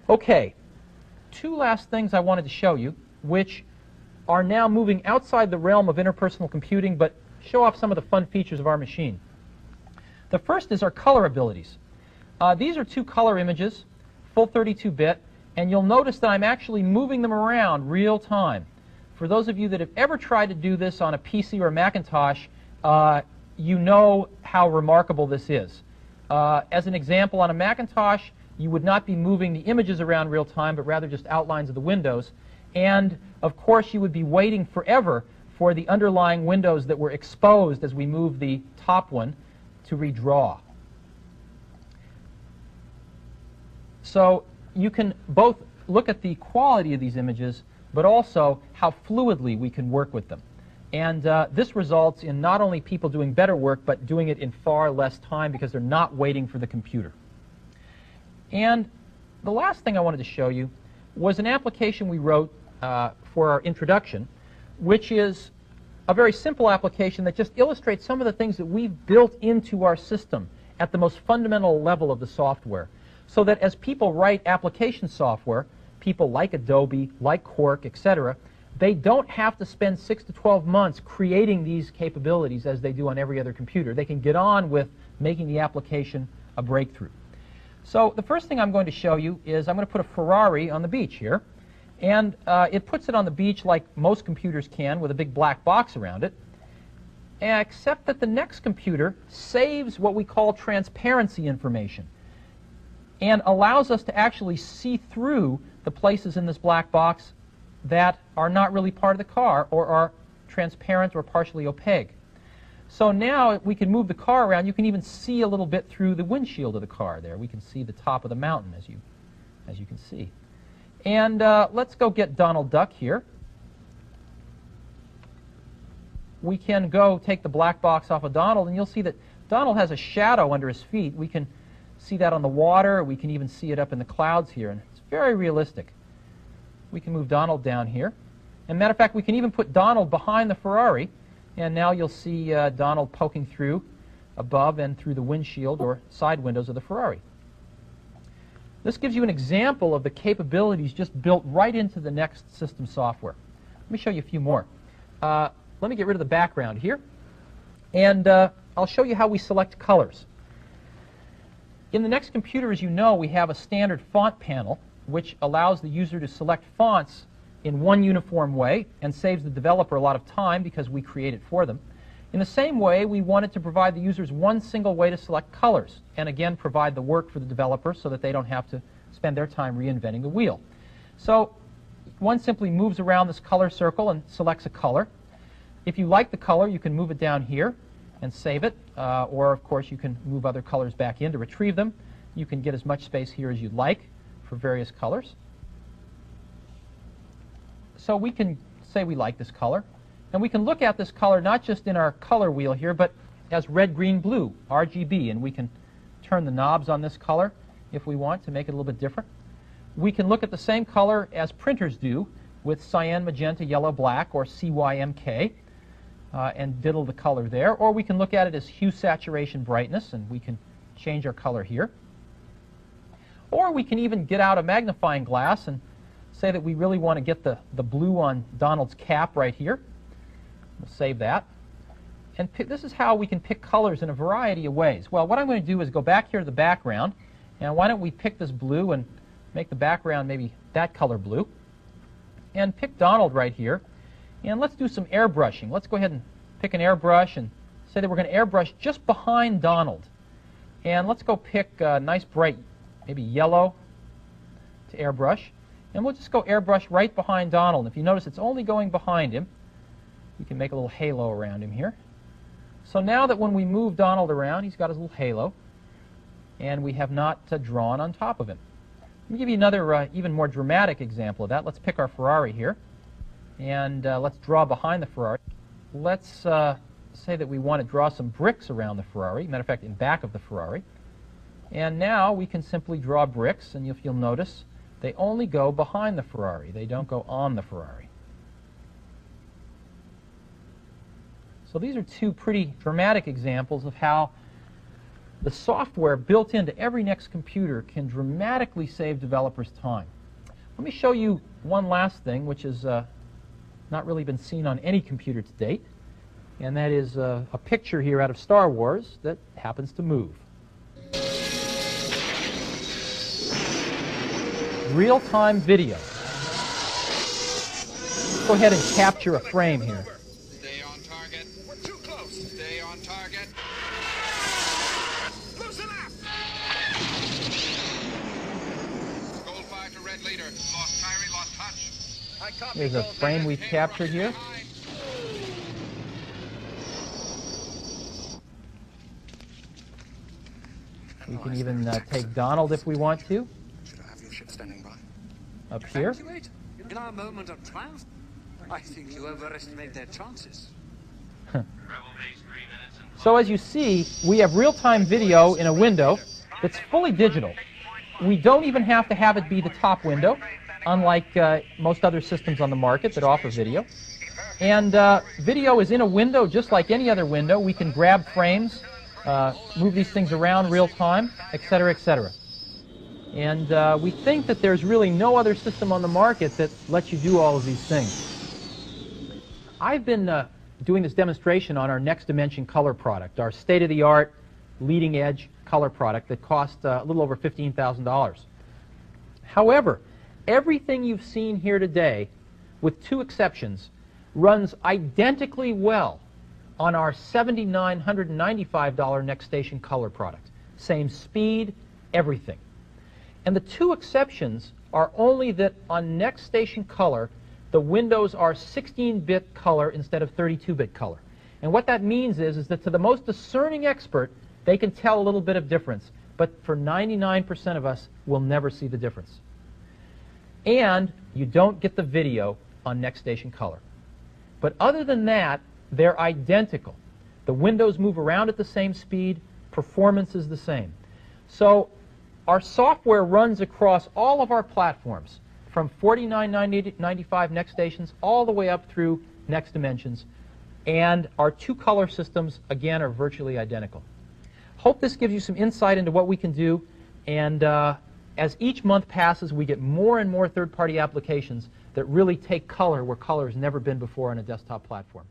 Okay, two last things I wanted to show you, which are now moving outside the realm of interpersonal computing, but show off some of the fun features of our machine. The first is our color abilities. These are two color images, full 32-bit, and you'll notice that I'm actually moving them around real time. For those of you that have ever tried to do this on a PC or a Macintosh, you know how remarkable this is. As an example, on a Macintosh, you would not be moving the images around real time, but rather just outlines of the windows. And, of course, you would be waiting forever for the underlying windows that were exposed as we move the top one to redraw. So you can both look at the quality of these images, but also how fluidly we can work with them. And this results in not only people doing better work, but doing it in far less time because they're not waiting for the computer. And the last thing I wanted to show you was an application we wrote for our introduction, which is a very simple application that just illustrates some of the things that we've built into our system at the most fundamental level of the software, so that as people write application software, people like Adobe, like Quark, etc., they don't have to spend 6 to 12 months creating these capabilities as they do on every other computer. They can get on with making the application a breakthrough. So the first thing I'm going to show you is I'm going to put a Ferrari on the beach here. And it puts it on the beach like most computers can, with a big black box around it, except that the next computer saves what we call transparency information and allows us to actually see through the places in this black box that are not really part of the car or are transparent or partially opaque. So now we can move the car around. You can even see a little bit through the windshield of the car there. We can see the top of the mountain, as you can see. And let's go get Donald Duck here. We can go take the black box off of Donald, and you'll see that Donald has a shadow under his feet. We can see that on the water. We can even see it up in the clouds here, and it's very realistic. We can move Donald down here. And matter of fact, we can even put Donald behind the Ferrari, and now you'll see Donald poking through above and through the windshield or side windows of the Ferrari. This gives you an example of the capabilities just built right into the next system software. Let me show you a few more. Let me get rid of the background here, and I'll show you how we select colors. In the next computer, as you know, we have a standard font panel, which allows the user to select fonts in one uniform way and saves the developer a lot of time because we create it for them. In the same way, we wanted to provide the users one single way to select colors, and again provide the work for the developer so that they don't have to spend their time reinventing the wheel. So one simply moves around this color circle and selects a color. If you like the color, you can move it down here and save it, or of course you can move other colors back in to retrieve them. You can get as much space here as you'd like for various colors. So we can say we like this color. And we can look at this color not just in our color wheel here, but as red, green, blue, RGB. And we can turn the knobs on this color if we want to make it a little bit different. We can look at the same color as printers do with cyan, magenta, yellow, black, or CYMK, and diddle the color there. Or we can look at it as hue, saturation, brightness, and we can change our color here. Or we can even get out a magnifying glass and say that we really want to get the blue on Donald's cap right here. We'll save that. And this is how we can pick colors in a variety of ways. Well, what I'm going to do is go back here to the background, and why don't we pick this blue and make the background maybe that color blue, and pick Donald right here, and let's do some airbrushing. Let's go ahead and pick an airbrush and say that we're going to airbrush just behind Donald. And let's go pick a nice bright, maybe yellow to airbrush, and we'll just go airbrush right behind Donald. If you notice, it's only going behind him. We can make a little halo around him here. So now that when we move Donald around, he's got his little halo, and we have not drawn on top of him. Let me give you another even more dramatic example of that. Let's pick our Ferrari here, and let's draw behind the Ferrari. Let's say that we want to draw some bricks around the Ferrari, matter of fact, in back of the Ferrari. And now we can simply draw bricks, and if you'll notice, they only go behind the Ferrari. They don't go on the Ferrari. So these are two pretty dramatic examples of how the software built into every Next computer can dramatically save developers time. Let me show you one last thing, which has not really been seen on any computer to date, and that is a picture here out of Star Wars that happens to move. Real-time video. Go ahead and capture a frame here. Stay on target. We're too close. Stay on target. Loosen up. Gold 5 to red leader. Lost Kyrie, lost touch. I copy. Here's a frame we've captured here. We can even take Donald if we want to. Should I have your ship standing by? Up here. In our moment of triumph, I think you overestimate their chances. So as you see, we have real-time video in a window that's fully digital. We don't even have to have it be the top window, unlike most other systems on the market that offer video. And video is in a window just like any other window. We can grab frames, move these things around real time, etc., etc. And we think that there's really no other system on the market that lets you do all of these things. I've been doing this demonstration on our Next Dimension color product, our state-of-the-art, leading-edge color product that cost a little over $15,000. However, everything you've seen here today, with two exceptions, runs identically well on our $7,995 NextStation color product. Same speed, everything. And the two exceptions are only that on NextStation color, the windows are 16-bit color instead of 32-bit color. And what that means is that to the most discerning expert, they can tell a little bit of difference. But for 99% of us, we'll never see the difference. And you don't get the video on NextStation color. But other than that, they're identical. The windows move around at the same speed. Performance is the same. So our software runs across all of our platforms, from $49.95 NextStations all the way up through Next Dimensions. And our two color systems, again, are virtually identical. Hope this gives you some insight into what we can do. And as each month passes, we get more and more third-party applications that really take color where color has never been before on a desktop platform.